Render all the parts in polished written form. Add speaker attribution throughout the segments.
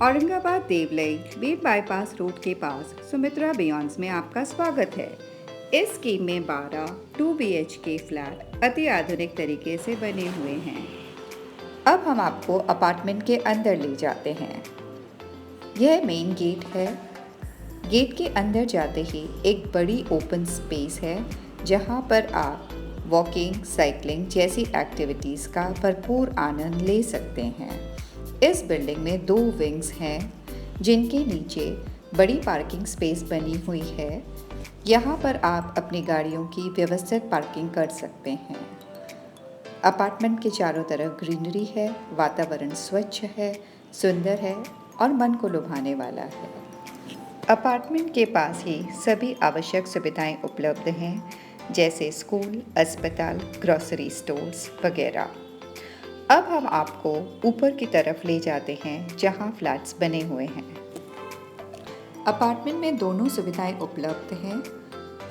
Speaker 1: Aurangabad देवलई beat bypass road के पास सुमित्रा बियॉन्ड्स में आपका स्वागत है। इस स्कीम में 12 2 BHK फ्लैट अति आधुनिक तरीके से बने हुए हैं। अब हम आपको अपार्टमेंट के अंदर ले जाते हैं। यह मेन गेट है। गेट के अंदर जाते ही एक बड़ी ओपन स्पेस है जहां पर आप वॉकिंग, साइकिलिंग जैसी एक्टिविटीज़ का भरपूर आनंद ले सकते हैं। इस बिल्डिंग में 2 विंग्स हैं जिनके नीचे बड़ी पार्किंग स्पेस बनी हुई है। यहाँ पर आप अपनी गाड़ियों की व्यवस्थित पार्किंग कर सकते हैं। अपार्टमेंट के चारों तरफ ग्रीनरी है, वातावरण स्वच्छ है, सुंदर है और मन को लुभाने वाला है। अपार्टमेंट के पास ही सभी आवश्यक सुविधाएं उपलब्ध हैं, जैसे स्कूल, अस्पताल, ग्रोसरी स्टोर्स वगैरह। अब हम आपको ऊपर की तरफ ले जाते हैं जहां फ्लैट्स बने हुए हैं। अपार्टमेंट में दोनों सुविधाएं उपलब्ध हैं।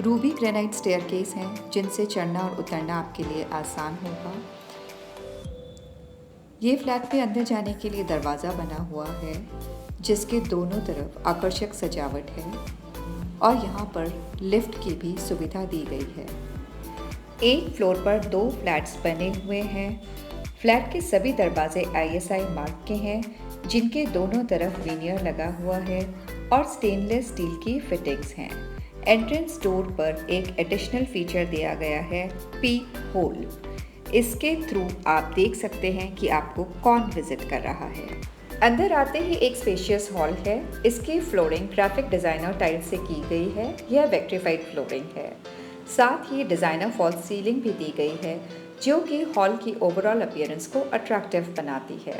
Speaker 1: रूबी ग्रेनाइट स्टेयरकेस हैं जिनसे चढ़ना और उतरना आपके लिए आसान होगा। ये फ्लैट में अंदर जाने के लिए दरवाज़ा बना हुआ है जिसके दोनों तरफ आकर्षक सजावट है और यहाँ पर लिफ्ट की भी सुविधा दी गई है। एक फ्लोर पर 2 फ्लैट्स बने हुए हैं। फ्लैट के सभी दरवाजे ISI मार्क के हैं जिनके दोनों तरफ विनियर लगा हुआ है और स्टेनलेस स्टील की फिटिंग्स हैं। एंट्रेंस डोर पर एक एडिशनल फीचर दिया गया है, पीक होल। इसके थ्रू आप देख सकते हैं कि आपको कौन विजिट कर रहा है। अंदर आते ही एक स्पेशियस हॉल है। इसकी फ्लोरिंग ग्राफिक डिज़ाइनर टाइल से की गई है। यह वेक्ट्रीफाइड फ्लोरिंग है। साथ ही डिज़ाइनर फॉल सीलिंग भी दी गई है जो कि हॉल की ओवरऑल अपीयरेंस को अट्रैक्टिव बनाती है।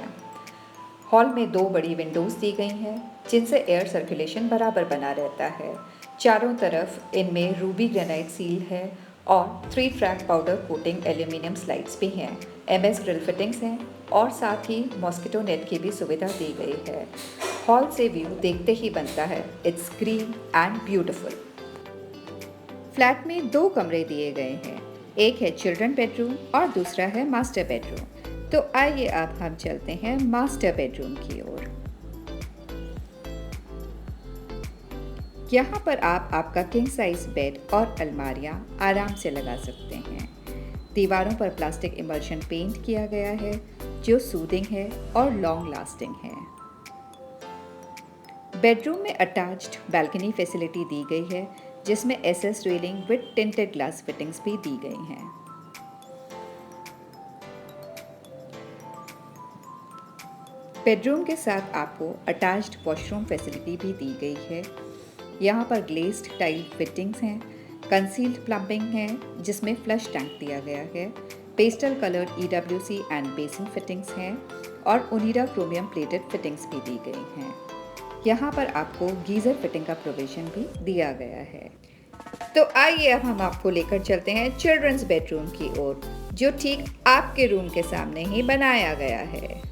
Speaker 1: हॉल में 2 बड़ी विंडोज़ दी गई हैं जिनसे एयर सर्कुलेशन बराबर बना रहता है। चारों तरफ इनमें रूबी ग्रेनाइट सील है और 3 track powder coating aluminium slides भी हैं। MS ग्रिल फिटिंग्स हैं और साथ ही मॉस्किटो नेट की भी सुविधा दी गई है। हॉल से व्यू देखते ही बनता है, it's green and beautiful. Flat में 2 कमरे दिए गए हैं। एक है चिल्ड्रन बेडरूम और दूसरा है मास्टर बेडरूम। तो आइए अब हम चलते हैं मास्टर बेडरूम की ओर। यहाँ पर आप आपका किंग साइज बेड और अलमारियाँ आराम से लगा सकते हैं। दीवारों पर प्लास्टिक इमल्शन पेंट किया गया है जो सूदिंग है और लॉन्ग लास्टिंग है। बेडरूम में अटैच्ड बैल्कनी फैसिलिटी दी गई है जिसमें SS railing with tinted glass fittings भी दी गई हैं। बेडरूम के साथ आपको अटैच्ड वॉशरूम फैसिलिटी भी दी गई है। यहाँ पर ग्लेज्ड टाइल फिटिंग्स हैं, कंसील्ड प्लम्बिंग है जिसमें फ्लश टैंक दिया गया है, pastel coloured EWC and basin fittings हैं और ओनिडा क्रोमियम प्लेटेड फिटिंग्स भी दी गई हैं। यहाँ पर आपको गीज़र फिटिंग का प्रोविजन भी दिया गया है। तो आइए अब हम आपको लेकर चलते हैं चिल्ड्रंस बेडरूम की ओर, जो ठीक आपके रूम के सामने ही बनाया गया है।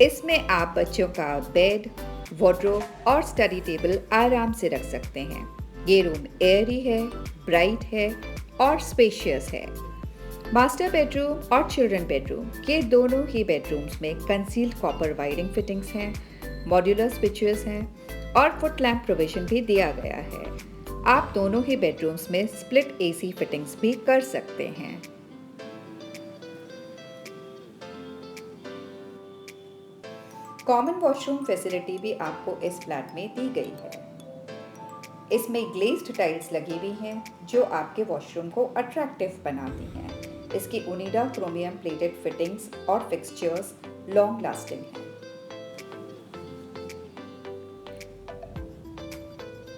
Speaker 1: इसमें आप बच्चों का बेड, वार्डरोब और स्टडी टेबल आराम से रख सकते हैं। ये रूम एयरी है, ब्राइट है और स्पेशियस है। मास्टर बेडरूम और चिल्ड्रन बेडरूम के दोनों ही बेडरूम्स में कंसील्ड कॉपर वायरिंग फिटिंग्स हैं, मॉड्यूलर स्विचेस हैं और फुट लैम्प प्रोविजन भी दिया गया है। आप दोनों ही बेडरूम्स में स्प्लिट AC फिटिंग्स भी कर सकते हैं। कॉमन वॉशरूम फैसिलिटी भी आपको इस फ्लैट में दी गई है। इसमें ग्लेज्ड टाइल्स लगी हुई हैं जो आपके वॉशरूम को अट्रैक्टिव बनाती हैं। इसकी ओनिडा क्रोमियम प्लेटेड फिटिंग्स और फिक्सचर्स लॉन्ग लास्टिंग हैं।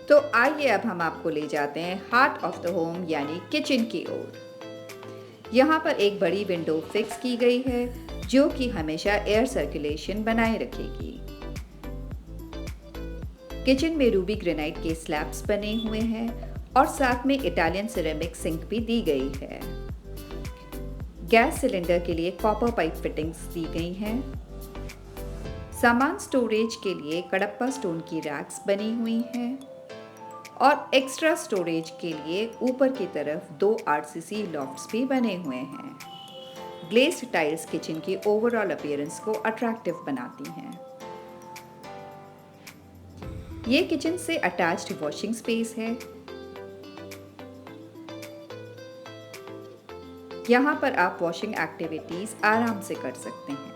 Speaker 1: तो आइए अब हम आपको ले जाते हैं हार्ट ऑफ द होम यानी किचन की ओर। यहाँ पर एक बड़ी विंडो फिक्स की गई है जो कि हमेशा एयर सर्कुलेशन बनाए रखेगी। किचन में रूबी ग्रेनाइट के स्लैब्स बने हुए हैं और साथ में इटालियन सिरेमिक सिंक भी दी गई है। गैस सिलेंडर के लिए कॉपर पाइप फिटिंग्स दी गई हैं। सामान स्टोरेज के लिए कडप्पा स्टोन की रैक्स बनी हुई हैं और एक्स्ट्रा स्टोरेज के लिए ऊपर की तरफ 2 आरसीसी लॉफ्ट्स भी बने हुए हैं। ग्लेज्ड टाइल्स किचन की ओवरऑल अपीयरेंस को अट्रैक्टिव बनाती हैं। ये किचन से अटैच्ड वॉशिंग स्पेस है। यहाँ पर आप वॉशिंग एक्टिविटीज आराम से कर सकते हैं।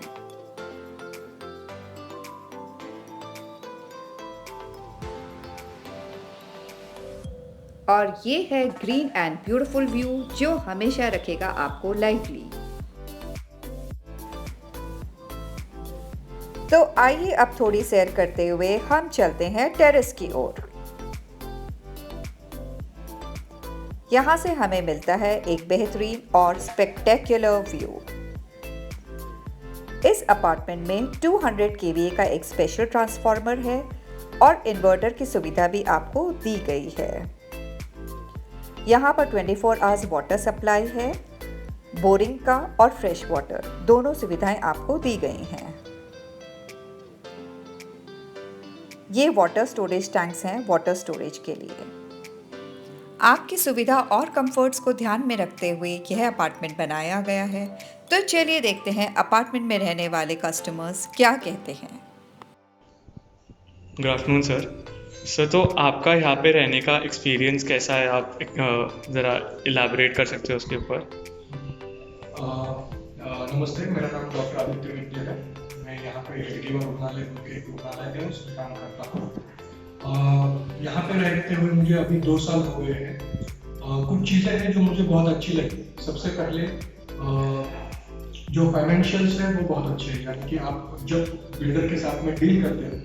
Speaker 1: और ये है ग्रीन एंड ब्यूटीफुल व्यू जो हमेशा रखेगा आपको लाइवली। तो आइए अब थोड़ी सैर करते हुए हम चलते हैं टेरेस की ओर। यहाँ से हमें मिलता है एक बेहतरीन और स्पेक्टेक्युलर व्यू। इस अपार्टमेंट में 200 kVA का एक स्पेशल ट्रांसफार्मर है और इन्वर्टर की सुविधा भी आपको दी गई है। यहाँ पर 24 आवर्स वाटर सप्लाई है। बोरिंग का और फ्रेश वाटर दोनों सुविधाएं आपको दी गई हैं। ये वाटर स्टोरेज टैंक्स हैं वाटर स्टोरेज के लिए। आपकी सुविधा और कंफर्ट्स को ध्यान में रखते हुए यह अपार्टमेंट बनाया गया है। तो चलिए देखते हैं अपार्टमेंट में रहने वाले कस्टमर्स क्या कहते हैं।
Speaker 2: गुड आफ्टरनून सर, तो आपका यहाँ पे रहने का एक्सपीरियंस कैसा है? आप ज़रा इलैबोरेट कर सकते हो उसके ऊपर?
Speaker 3: नमस्ते, मेरा नाम डॉक्टर आदित्य मित्तल है। मैं यहाँ पे एलटीटी रुग्णालय है उसमें काम करता हूँ। यहाँ पे रहते हुए मुझे अभी 2 साल हो गए हैं। कुछ चीज़ें हैं जो मुझे बहुत अच्छी लगी। सबसे पहले जो फाइनेंशियल्स है वो बहुत अच्छे हैं। यानी कि आप जब बिल्डर के साथ में डील करते हैं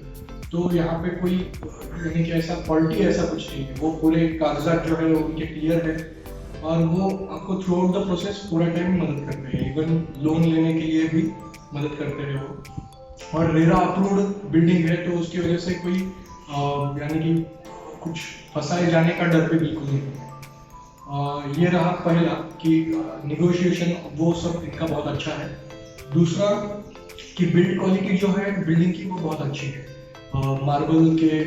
Speaker 3: तो यहाँ पे कोई यानी कि ऐसा फॉल्टी ऐसा कुछ नहीं है। वो पूरे कागजात जो है उनके क्लियर है और वो आपको थ्रू आउट द प्रोसेस पूरा टाइम मदद करते हैं। इवन लोन लेने के लिए भी मदद करते हैं वो। और रेरा अप्रूव्ड बिल्डिंग है तो उसकी वजह से कोई यानी कि कुछ फंसाए जाने का डर भी बिल्कुल नहीं है। ये रहा पहला कि नेगोशिएशन वो सब इनका बहुत अच्छा है। दूसरा कि बिल्ड क्वालिटी जो है बिल्डिंग की वो बहुत अच्छी है। मार्बल के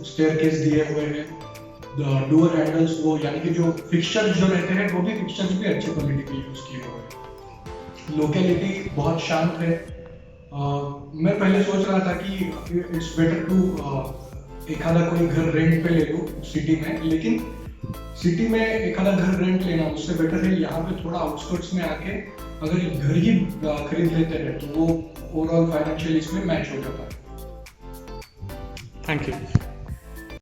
Speaker 3: स्टेयरकेस दिए हुए हैं। डोर हैंडल्स वो यानी कि जो फिक्सचर्स जो रहते हैं वो भी फिक्सचर्स भी अच्छे क्वालिटी के यूज किए हुए हैं। लोकेलिटी बहुत शांत है। मैं पहले सोच रहा था कि इट्स बेटर टू एक आधा कोई घर रेंट पे ले लो सिटी में, लेकिन सिटी में एक आधा घर रेंट लेना उससे बेटर है यहाँ पे थोड़ा आउटस्कर्ट्स में आके अगर घर ही खरीद लेते हैं तो वो ओवरऑल फाइनेंशियल इसमें मैच हो जाता है।
Speaker 2: Thank you.